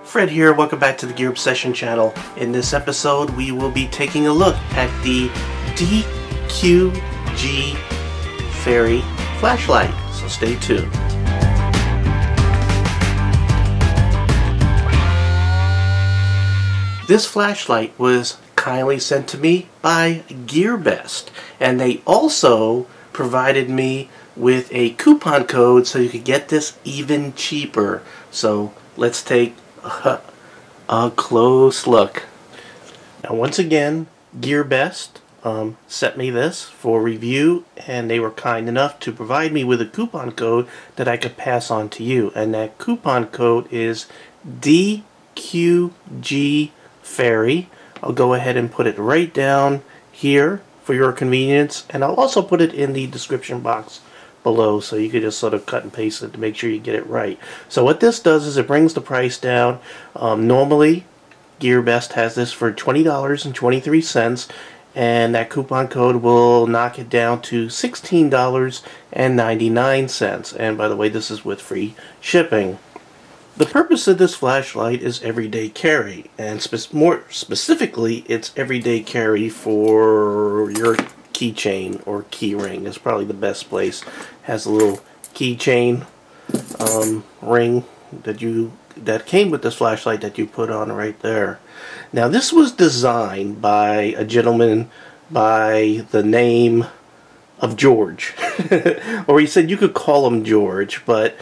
Fred here, welcome back to the Gear Obsession channel. In this episode we will be taking a look at the D.Q.G Fairy flashlight, so stay tuned. This flashlight was kindly sent to me by GearBest, and they also provided me with a coupon code so you could get this even cheaper. So let's take a close look. Now once again, GearBest sent me this for review, and they were kind enough to provide me with a coupon code that I could pass on to you, and that coupon code is D.Q.G Fairy. I'll go ahead and put it right down here for your convenience, and I'll also put it in the description box below so you can just sort of cut and paste it to make sure you get it right. So what this does is it brings the price down. Normally GearBest has this for $20.23, and that coupon code will knock it down to $16.99. And by the way, this is with free shipping. The purpose of this flashlight is everyday carry, and more specifically, it's everyday carry for your keychain or key ring is probably the best place. Has a little keychain ring that came with this flashlight that you put on right there. Now this was designed by a gentleman by the name of George, or he said you could call him George, but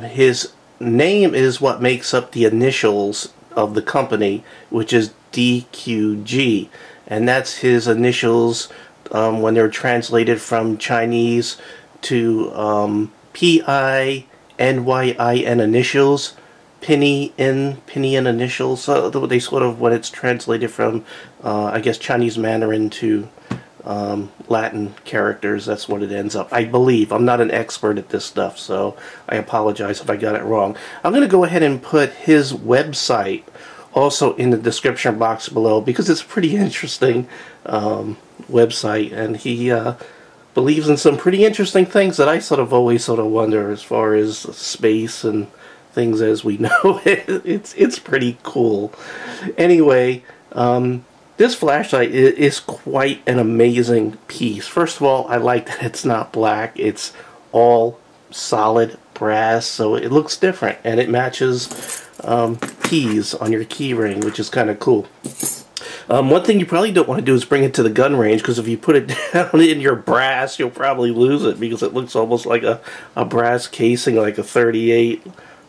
his name is what makes up the initials of the company, which is D.Q.G, and that's his initials when they're translated from Chinese to P-I-N-Y-I-N initials, Pinyin initials. So they sort of, when it's translated from I guess Chinese Mandarin to Latin characters, that's what it ends up, I believe. I'm not an expert at this stuff, so I apologize if I got it wrong. I'm going to go ahead and put his website also in the description box below, because it's a pretty interesting website, and he believes in some pretty interesting things that I always wonder, as far as space and things as we know. It's pretty cool. Anyway, this flashlight is quite an amazing piece. First of all, I like that it's not black. It's all solid brass, so it looks different, and it matches keys on your key ring, which is kind of cool. One thing you probably don't want to do is bring it to the gun range, because if you put it down in your brass, you'll probably lose it, because it looks almost like a brass casing, like a .38.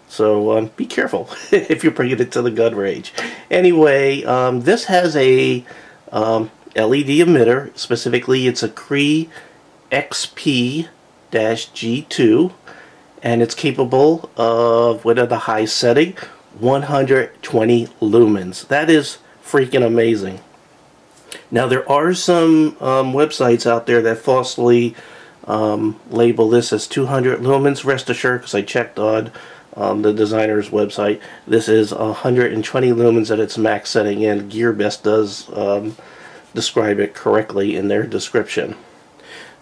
So be careful if you're bringing it to the gun range. Anyway, this has a LED emitter. Specifically, it's a Cree XP-G2, and it's capable of, with the high setting, 120 lumens. That is freaking amazing. Now there are some websites out there that falsely label this as 200 lumens. Rest assured, because I checked on the designer's website, this is 120 lumens at its max setting, and GearBest does describe it correctly in their description.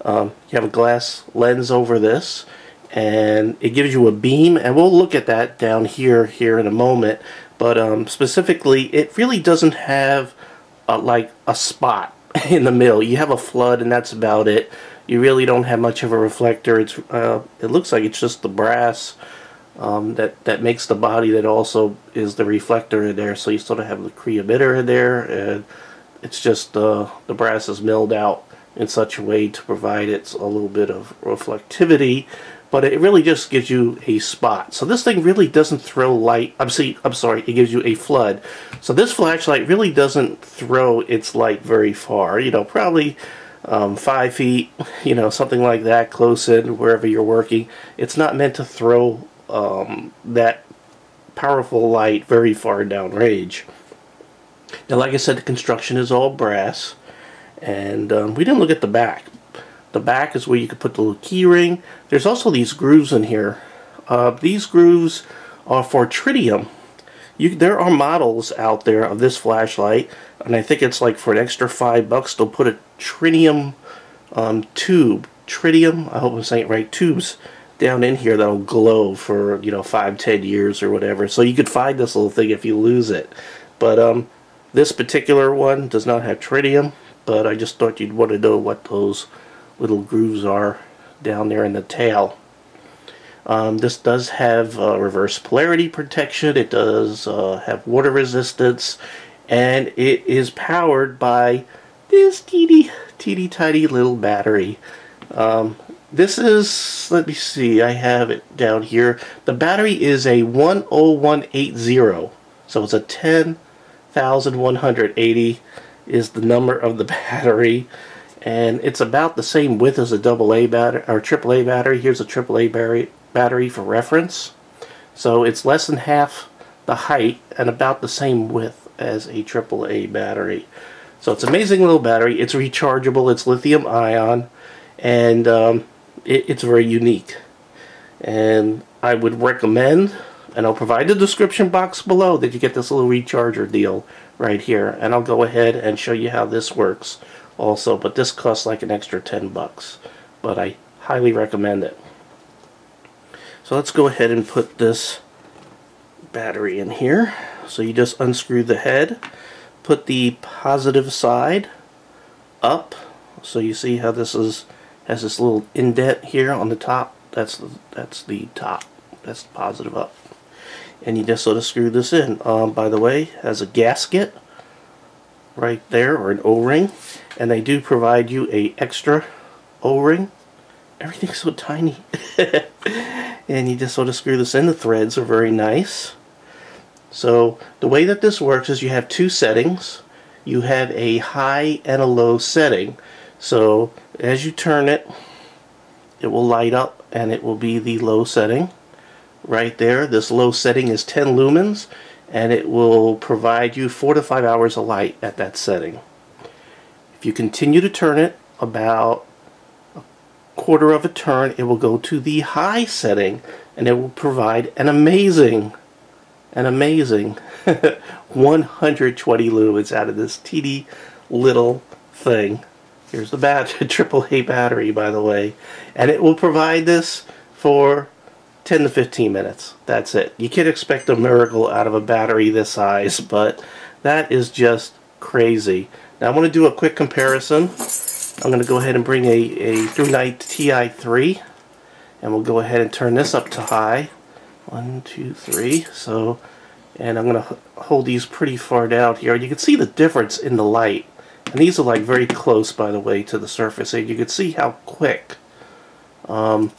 You have a glass lens over this, and it gives you a beam, and we'll look at that down here in a moment. But specifically, it really doesn't have like a spot in the middle. You have a flood, and that's about it. You really don't have much of a reflector. It looks like it's just the brass that makes the body, that also is the reflector in there. So you sort of have the Cree emitter in there, and it's just the brass is milled out in such a way to provide it a little bit of reflectivity, but it really just gives you a spot. So this thing really doesn't throw light. I'm sorry, it gives you a flood. So this flashlight really doesn't throw its light very far. You know, probably 5 feet, you know, something like that, close in, wherever you're working. It's not meant to throw that powerful light very far down range. Now, like I said, the construction is all brass, and we didn't look at the back. The back is where you could put the little key ring. There's also these grooves in here. These grooves are for tritium. There are models out there of this flashlight, and I think it's like for an extra $5 they'll put a tritium tube. Tritium, I hope I'm saying it right, tubes down in here that'll glow for, you know, 5-10 years or whatever. So you could find this little thing if you lose it. But this particular one does not have tritium, but I just thought you'd want to know what those little grooves are down there in the tail. This does have reverse polarity protection. It does have water resistance, and it is powered by this teeny tiny little battery. This is, let me see, I have it down here. The battery is a 10180, so it's a 10,180 is the number of the battery, and it's about the same width as a AA battery or AAA battery. Here's a AAA battery for reference. So it's less than half the height and about the same width as a AAA battery. So it's an amazing little battery. It's rechargeable. It's lithium ion, and it's very unique. And I would recommend, and I'll provide the description box below, that you get this little recharger deal right here. And I'll go ahead and show you how this works also. But this costs like an extra 10 bucks. But I highly recommend it. So let's go ahead and put this battery in here. So you just unscrew the head, put the positive side up. So you see how this has this little indent here on the top. That's the top. That's the positive up. And you just sort of screw this in. By the way, has a gasket right there, or an O-ring, and they do provide you a extra O-ring. Everything's so tiny. And you just sort of screw this in. The threads are very nice. So the way that this works is you have two settings. You have a high and a low setting. So as you turn it, it will light up, and it will be the low setting right there. This low setting is 10 lumens, and it will provide you 4 to 5 hours of light at that setting. If you continue to turn it about a quarter of a turn, it will go to the high setting, and it will provide an amazing 120 lumens out of this teeny little thing. Here's the AAA battery, by the way, and it will provide this for 10 to 15 minutes. That's it. You can't expect a miracle out of a battery this size, but that is just crazy. Now I want to do a quick comparison. I'm going to go ahead and bring a through night TI3, and we'll go ahead and turn this up to high. 1, 2, 3. So, and I'm going to hold these pretty far down here. You can see the difference in the light. And these are like very close, by the way, to the surface. And you can see how quick the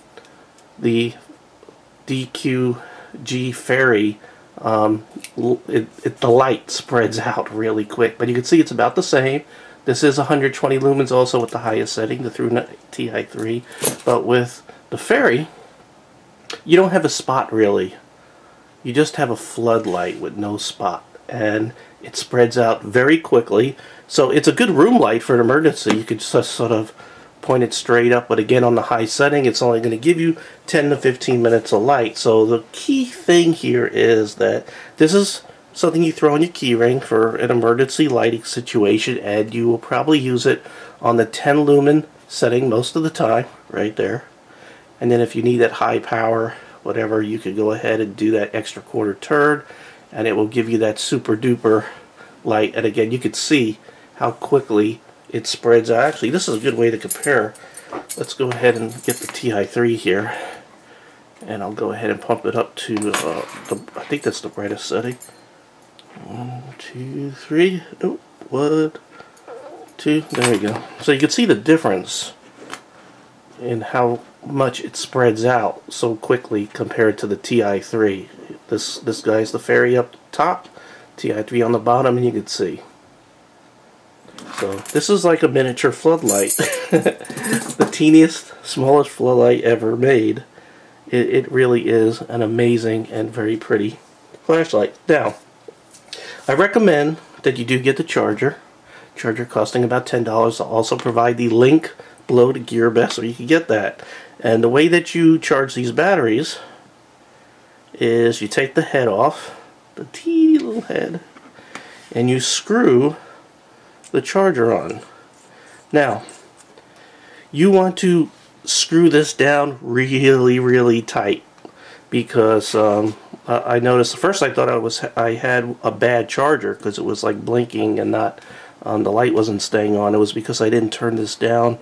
DQG Fairy, the light spreads out really quick. But you can see it's about the same. This is 120 lumens also with the highest setting, the through TI3. But with the Fairy, you don't have a spot really. You just have a floodlight with no spot. And it spreads out very quickly. So it's a good room light for an emergency. You could just sort of point it straight up, but again on the high setting it's only going to give you 10 to 15 minutes of light. So the key thing here is that this is something you throw on your keyring for an emergency lighting situation, and you will probably use it on the 10 lumen setting most of the time, right there. And then if you need that high power, whatever, you could go ahead and do that extra quarter turn, and it will give you that super duper light. And again, you could see how quickly it spreads out. Actually, this is a good way to compare. Let's go ahead and get the TI3 here, and I'll go ahead and pump it up to I think that's the brightest setting. 1, 2, 3. Oh, 1, 2. There we go. So you can see the difference in how much it spreads out so quickly compared to the TI3. This guy's the Fairy up top, TI3 on the bottom, and you can see. So this is like a miniature floodlight. The teeniest, smallest floodlight ever made. It really is an amazing and very pretty flashlight. Now, I recommend that you do get the charger. Charger costing about $10. I'll also provide the link below to GearBest so you can get that. And the way that you charge these batteries is you take the head off, the teeny little head, and you screw the charger on. Now, you want to screw this down really tight, because I noticed at first I thought I had a bad charger because it was like blinking and not the light wasn't staying on. It was because I didn't turn this down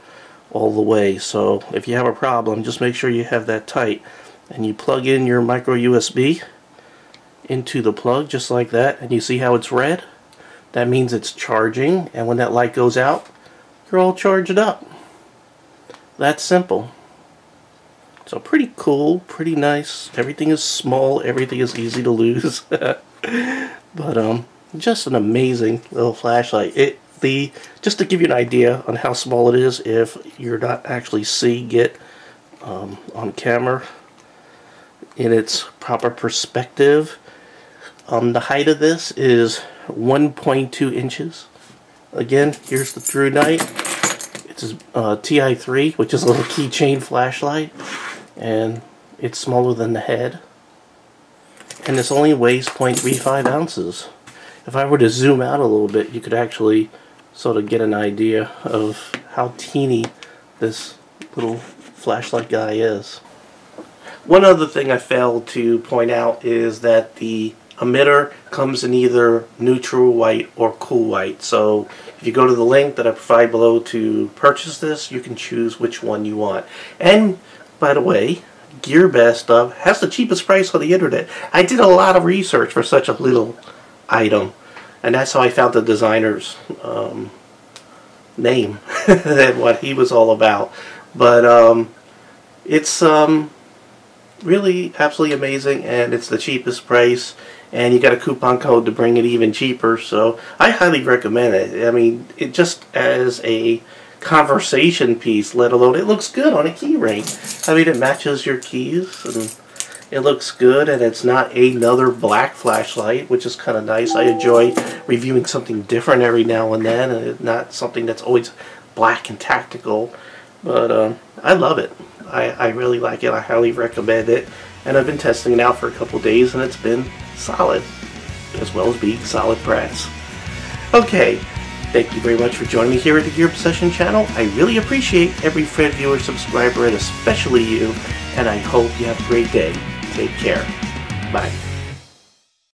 all the way. So if you have a problem, just make sure you have that tight, and you plug in your micro USB into the plug just like that, and you see how it's red? That means it's charging, and when that light goes out, you're all charged up. That's simple. So pretty cool, pretty nice. Everything is small, everything is easy to lose. But just an amazing little flashlight. Just to give you an idea on how small it is, if you're not actually seeing it on camera in its proper perspective, the height of this is 1.2 inches. Again, here's the True Night. It's a TI3, which is a little keychain flashlight, and it's smaller than the head. And this only weighs 0.35 ounces. If I were to zoom out a little bit, you could actually sort of get an idea of how teeny this little flashlight guy is. One other thing I failed to point out is that the emitter comes in either neutral white or cool white. So if you go to the link that I provide below to purchase this, you can choose which one you want. And by the way, GearBest has the cheapest price on the internet. I did a lot of research for such a little item, and that's how I found the designer's name and what he was all about. But it's really absolutely amazing, and it's the cheapest price, and you got a coupon code to bring it even cheaper, so I highly recommend it. I mean, it just as a conversation piece, let alone it looks good on a key ring. I mean, it matches your keys, and it looks good, and it's not another black flashlight, which is kind of nice. I enjoy reviewing something different every now and then, and not something that's always black and tactical. But I love it. I really like it. I highly recommend it. And I've been testing it out for a couple days, and it's been solid, as well as being solid brass. Okay, thank you very much for joining me here at the Gear Obsession channel. I really appreciate every friend, viewer, subscriber, and especially you. And I hope you have a great day. Take care. Bye.